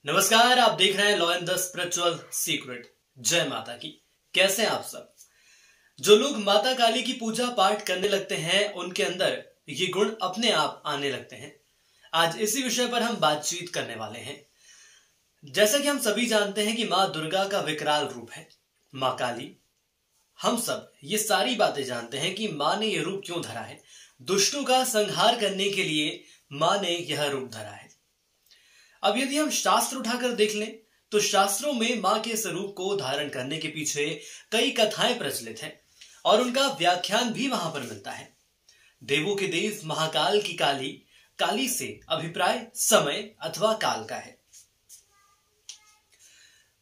नमस्कार, आप देख रहे हैं law and the spiritual secret. जय माता की। कैसे हैं आप सब? जो लोग माता काली की पूजा पाठ करने लगते हैं उनके अंदर ये गुण अपने आप आने लगते हैं। आज इसी विषय पर हम बातचीत करने वाले हैं। जैसा कि हम सभी जानते हैं कि माँ दुर्गा का विकराल रूप है माँ काली। हम सब ये सारी बातें जानते हैं कि माँ ने यह रूप क्यों धरा है। दुष्टों का संहार करने के लिए माँ ने यह रूप धरा है। अब यदि हम शास्त्र उठाकर देख लें तो शास्त्रों में मां के स्वरूप को धारण करने के पीछे कई कथाएं प्रचलित हैं और उनका व्याख्यान भी वहां पर मिलता है। देवों के देव महाकाल की काली, काली से अभिप्राय समय अथवा काल का है।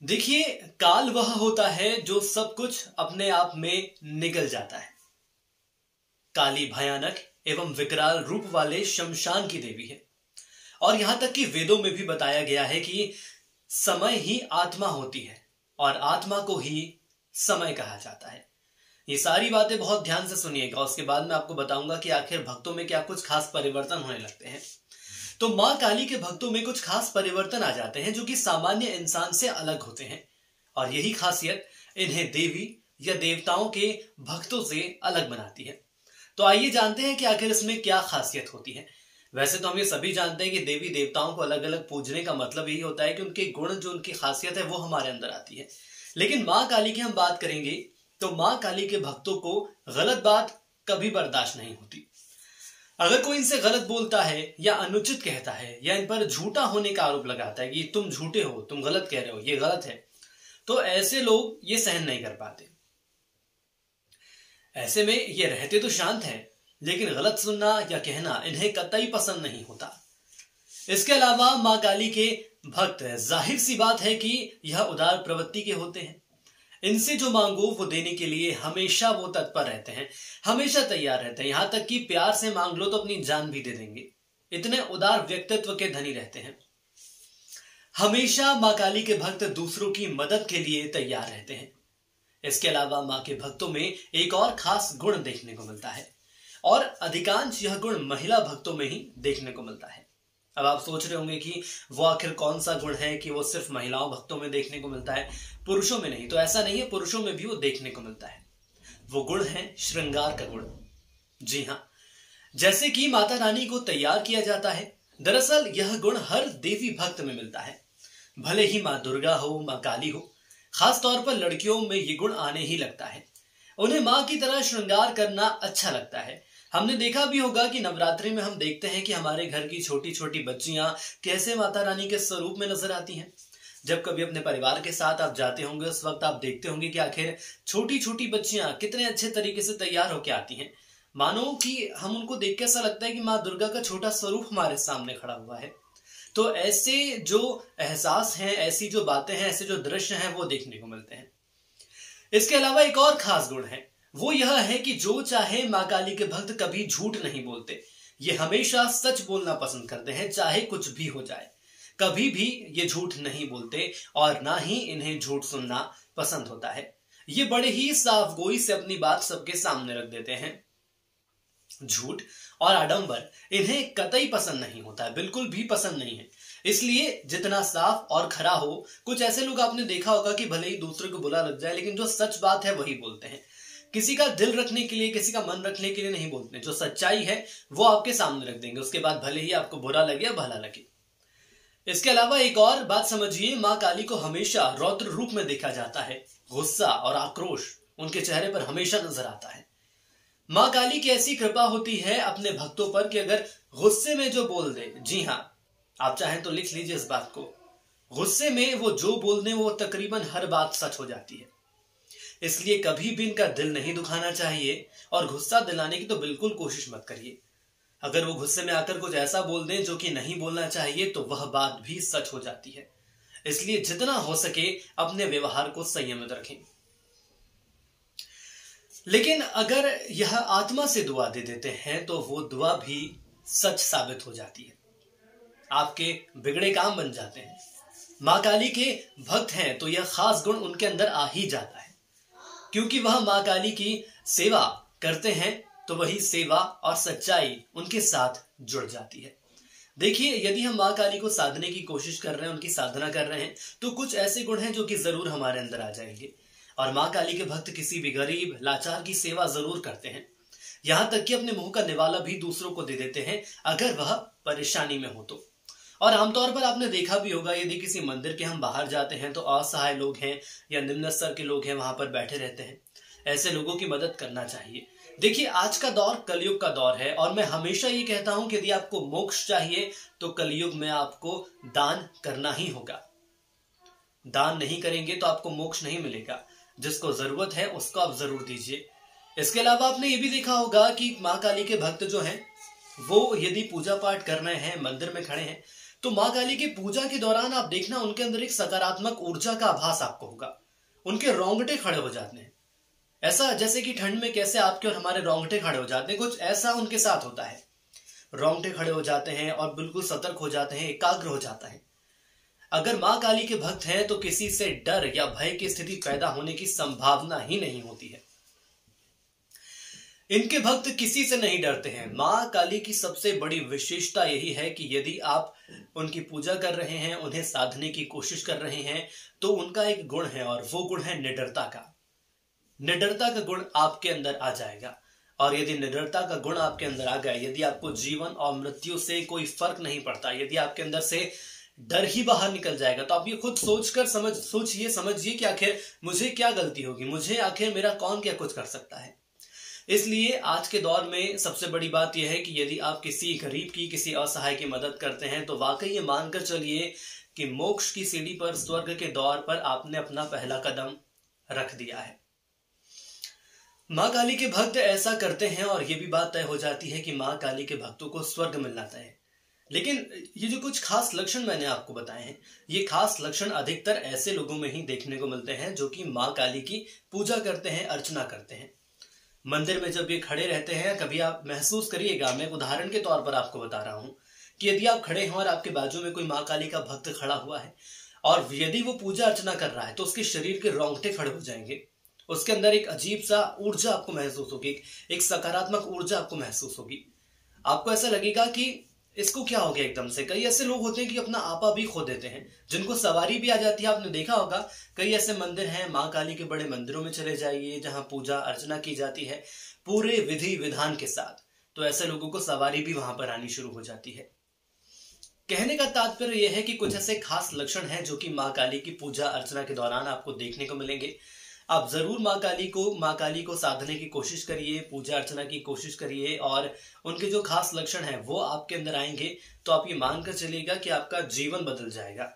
देखिए, काल वह होता है जो सब कुछ अपने आप में निगल जाता है। काली भयानक एवं विकराल रूप वाले शमशान की देवी है और यहां तक कि वेदों में भी बताया गया है कि समय ही आत्मा होती है और आत्मा को ही समय कहा जाता है। ये सारी बातें बहुत ध्यान से सुनिएगा, उसके बाद मैं आपको बताऊंगा कि आखिर भक्तों में क्या कुछ खास परिवर्तन होने लगते हैं। तो मां काली के भक्तों में कुछ खास परिवर्तन आ जाते हैं जो कि सामान्य इंसान से अलग होते हैं और यही खासियत इन्हें देवी या देवताओं के भक्तों से अलग बनाती है। तो आइए जानते हैं कि आखिर इसमें क्या खासियत होती है। वैसे तो हम ये सभी जानते हैं कि देवी देवताओं को अलग अलग पूजने का मतलब यही होता है कि उनके गुण, जो उनकी खासियत है, वो हमारे अंदर आती है। लेकिन मां काली की हम बात करेंगे तो मां काली के भक्तों को गलत बात कभी बर्दाश्त नहीं होती। अगर कोई इनसे गलत बोलता है या अनुचित कहता है या इन पर झूठा होने का आरोप लगाता है कि तुम झूठे हो, तुम गलत कह रहे हो, ये गलत है, तो ऐसे लोग ये सहन नहीं कर पाते। ऐसे में ये रहते तो शांत हैं, लेकिन गलत सुनना या कहना इन्हें कतई पसंद नहीं होता। इसके अलावा मां काली के भक्त, जाहिर सी बात है कि यह उदार प्रवृत्ति के होते हैं। इनसे जो मांगो वो देने के लिए हमेशा वो तत्पर रहते हैं, हमेशा तैयार रहते हैं। यहां तक कि प्यार से मांग लो तो अपनी जान भी दे देंगे। इतने उदार व्यक्तित्व के धनी रहते हैं। हमेशा मां काली के भक्त दूसरों की मदद के लिए तैयार रहते हैं। इसके अलावा मां के भक्तों में एक और खास गुण देखने को मिलता है और अधिकांश यह गुण महिला भक्तों में ही देखने को मिलता है। अब आप सोच रहे होंगे कि वो आखिर कौन सा गुण है कि वो सिर्फ महिलाओं भक्तों में देखने को मिलता है, पुरुषों में नहीं। तो ऐसा नहीं है, पुरुषों में भी वो देखने को मिलता है। वो गुण है श्रृंगार का गुण। जी हाँ, जैसे कि माता रानी को तैयार किया जाता है, दरअसल यह गुण हर देवी भक्त में मिलता है। भले ही माँ दुर्गा हो, माँ काली हो, खास तौर पर लड़कियों में ये गुण आने ही लगता है। उन्हें माँ की तरह श्रृंगार करना अच्छा लगता है। हमने देखा भी होगा कि नवरात्रि में हम देखते हैं कि हमारे घर की छोटी छोटी बच्चियां कैसे माता रानी के स्वरूप में नजर आती हैं। जब कभी अपने परिवार के साथ आप जाते होंगे उस वक्त आप देखते होंगे कि आखिर छोटी छोटी बच्चियां कितने अच्छे तरीके से तैयार होकर आती हैं। मानो कि हम उनको देख के ऐसा लगता है कि माँ दुर्गा का छोटा स्वरूप हमारे सामने खड़ा हुआ है। तो ऐसे जो एहसास हैं, ऐसी जो बातें हैं, ऐसे जो दृश्य हैं, वो देखने को मिलते हैं। इसके अलावा एक और खास गुण है, वो यह है कि जो चाहे मां काली के भक्त कभी झूठ नहीं बोलते। ये हमेशा सच बोलना पसंद करते हैं, चाहे कुछ भी हो जाए। कभी भी ये झूठ नहीं बोलते और ना ही इन्हें झूठ सुनना पसंद होता है। ये बड़े ही साफ गोई से अपनी बात सबके सामने रख देते हैं। झूठ और आडंबर इन्हें कतई पसंद नहीं होता है, बिल्कुल भी पसंद नहीं है। इसलिए जितना साफ और खरा हो, कुछ ऐसे लोग आपने देखा होगा कि भले ही दूसरे को बुरा लग जाए लेकिन जो सच बात है वही बोलते हैं। किसी का दिल रखने के लिए, किसी का मन रखने के लिए नहीं बोलते। जो सच्चाई है वो आपके सामने रख देंगे, उसके बाद भले ही आपको बुरा लगे या भला लगे। इसके अलावा एक और बात समझिए, मां काली को हमेशा रौद्र रूप में देखा जाता है। गुस्सा और आक्रोश उनके चेहरे पर हमेशा नजर आता है। मां काली की ऐसी कृपा होती है अपने भक्तों पर कि अगर गुस्से में जो बोल दे, जी हाँ, आप चाहें तो लिख लीजिए इस बात को, गुस्से में वो जो बोल दे वो तकरीबन हर बात सच हो जाती है। इसलिए कभी भी इनका दिल नहीं दुखाना चाहिए और गुस्सा दिलाने की तो बिल्कुल कोशिश मत करिए। अगर वो गुस्से में आकर कुछ ऐसा बोल दें जो कि नहीं बोलना चाहिए तो वह बात भी सच हो जाती है। इसलिए जितना हो सके अपने व्यवहार को संयमित रखें। लेकिन अगर यह आत्मा से दुआ दे देते हैं तो वो दुआ भी सच साबित हो जाती है, आपके बिगड़े काम बन जाते हैं। मां काली के भक्त हैं तो यह खास गुण उनके अंदर आ ही जाता है, क्योंकि वह मां काली की सेवा करते हैं तो वही सेवा और सच्चाई उनके साथ जुड़ जाती है। देखिए, यदि हम माँ काली को साधने की कोशिश कर रहे हैं, उनकी साधना कर रहे हैं, तो कुछ ऐसे गुण हैं जो कि जरूर हमारे अंदर आ जाएंगे। और माँ काली के भक्त किसी भी गरीब लाचार की सेवा जरूर करते हैं, यहां तक कि अपने मुंह का निवाला भी दूसरों को दे देते हैं अगर वह परेशानी में हो तो। और आमतौर पर आपने देखा भी होगा, यदि किसी मंदिर के हम बाहर जाते हैं तो असहाय लोग हैं या निम्न स्तर के लोग हैं वहां पर बैठे रहते हैं, ऐसे लोगों की मदद करना चाहिए। देखिए, आज का दौर कलयुग का दौर है और मैं हमेशा ये कहता हूं कि यदि आपको मोक्ष चाहिए तो कलयुग में आपको दान करना ही होगा। दान नहीं करेंगे तो आपको मोक्ष नहीं मिलेगा। जिसको जरूरत है उसको आप जरूर दीजिए। इसके अलावा आपने ये भी देखा होगा कि माँ काली के भक्त जो हैं वो यदि पूजा पाठ कर रहे हैं, मंदिर में खड़े हैं, तो माँ काली की पूजा के दौरान आप देखना उनके अंदर एक सकारात्मक ऊर्जा का आभास आपको होगा। उनके रोंगटे खड़े हो जाते हैं, ऐसा जैसे कि ठंड में कैसे आपके और हमारे रोंगटे खड़े हो जाते हैं, कुछ ऐसा उनके साथ होता है। रोंगटे खड़े हो जाते हैं और बिल्कुल सतर्क हो जाते हैं, एकाग्र हो जाता है। अगर माँ काली के भक्त हैं तो किसी से डर या भय की स्थिति पैदा होने की संभावना ही नहीं होती है। इनके भक्त किसी से नहीं डरते हैं। माँ काली की सबसे बड़ी विशेषता यही है कि यदि आप उनकी पूजा कर रहे हैं, उन्हें साधने की कोशिश कर रहे हैं, तो उनका एक गुण है और वो गुण है निडरता का। निडरता का गुण आपके अंदर आ जाएगा और यदि निडरता का गुण आपके अंदर आ गया, यदि आपको जीवन और मृत्यु से कोई फर्क नहीं पड़ता, यदि आपके अंदर से डर ही बाहर निकल जाएगा, तो आप ये खुद सोचिए समझिए कि आखिर मुझे क्या गलती होगी, मुझे आखिर मेरा कौन क्या कुछ कर सकता है। इसलिए आज के दौर में सबसे बड़ी बात यह है कि यदि आप किसी गरीब की, किसी असहाय की मदद करते हैं तो वाकई ये मानकर चलिए कि मोक्ष की सीढ़ी पर, स्वर्ग के द्वार पर आपने अपना पहला कदम रख दिया है। माँ काली के भक्त ऐसा करते हैं और ये भी बात तय हो जाती है कि माँ काली के भक्तों को स्वर्ग मिलना तय है। लेकिन ये जो कुछ खास लक्षण मैंने आपको बताए हैं, ये खास लक्षण अधिकतर ऐसे लोगों में ही देखने को मिलते हैं जो कि माँ काली की पूजा करते हैं, अर्चना करते हैं। मंदिर में जब ये खड़े रहते हैं, कभी आप महसूस करिएगा, मैं एक उदाहरण के तौर पर आपको बता रहा हूं कि यदि आप खड़े हैं और आपके बाजू में कोई माँ काली का भक्त खड़ा हुआ है और यदि वो पूजा अर्चना कर रहा है तो उसके शरीर के रोंगटे खड़े हो जाएंगे। उसके अंदर एक अजीब सा ऊर्जा आपको महसूस होगी, एक सकारात्मक ऊर्जा आपको महसूस होगी। आपको ऐसा लगेगा कि इसको क्या हो गया एकदम से। कई ऐसे लोग होते हैं कि अपना आपा भी खो देते हैं, जिनको सवारी भी आ जाती है। आपने देखा होगा कई ऐसे मंदिर हैं, माँ काली के बड़े मंदिरों में चले जाइए जहां पूजा अर्चना की जाती है पूरे विधि विधान के साथ, तो ऐसे लोगों को सवारी भी वहां पर आनी शुरू हो जाती है। कहने का तात्पर्य यह है कि कुछ ऐसे खास लक्षण हैं जो कि माँ काली की पूजा अर्चना के दौरान आपको देखने को मिलेंगे। आप जरूर माँ काली को साधने की कोशिश करिए, पूजा अर्चना की कोशिश करिए और उनके जो खास लक्षण हैं वो आपके अंदर आएंगे तो आप ये मानकर चलिएगा कि आपका जीवन बदल जाएगा।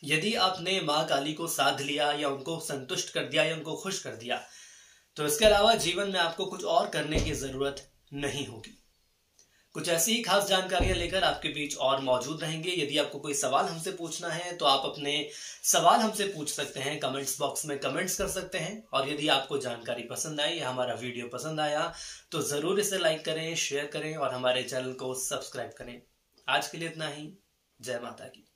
यदि आपने माँ काली को साध लिया या उनको संतुष्ट कर दिया या उनको खुश कर दिया, तो इसके अलावा जीवन में आपको कुछ और करने की जरूरत नहीं होगी। कुछ ऐसी ही खास जानकारियां लेकर आपके बीच और मौजूद रहेंगे। यदि आपको कोई सवाल हमसे पूछना है तो आप अपने सवाल हमसे पूछ सकते हैं, कमेंट्स बॉक्स में कमेंट्स कर सकते हैं। और यदि आपको जानकारी पसंद आई या हमारा वीडियो पसंद आया तो जरूर इसे लाइक करें, शेयर करें और हमारे चैनल को सब्सक्राइब करें। आज के लिए इतना ही। जय माता की।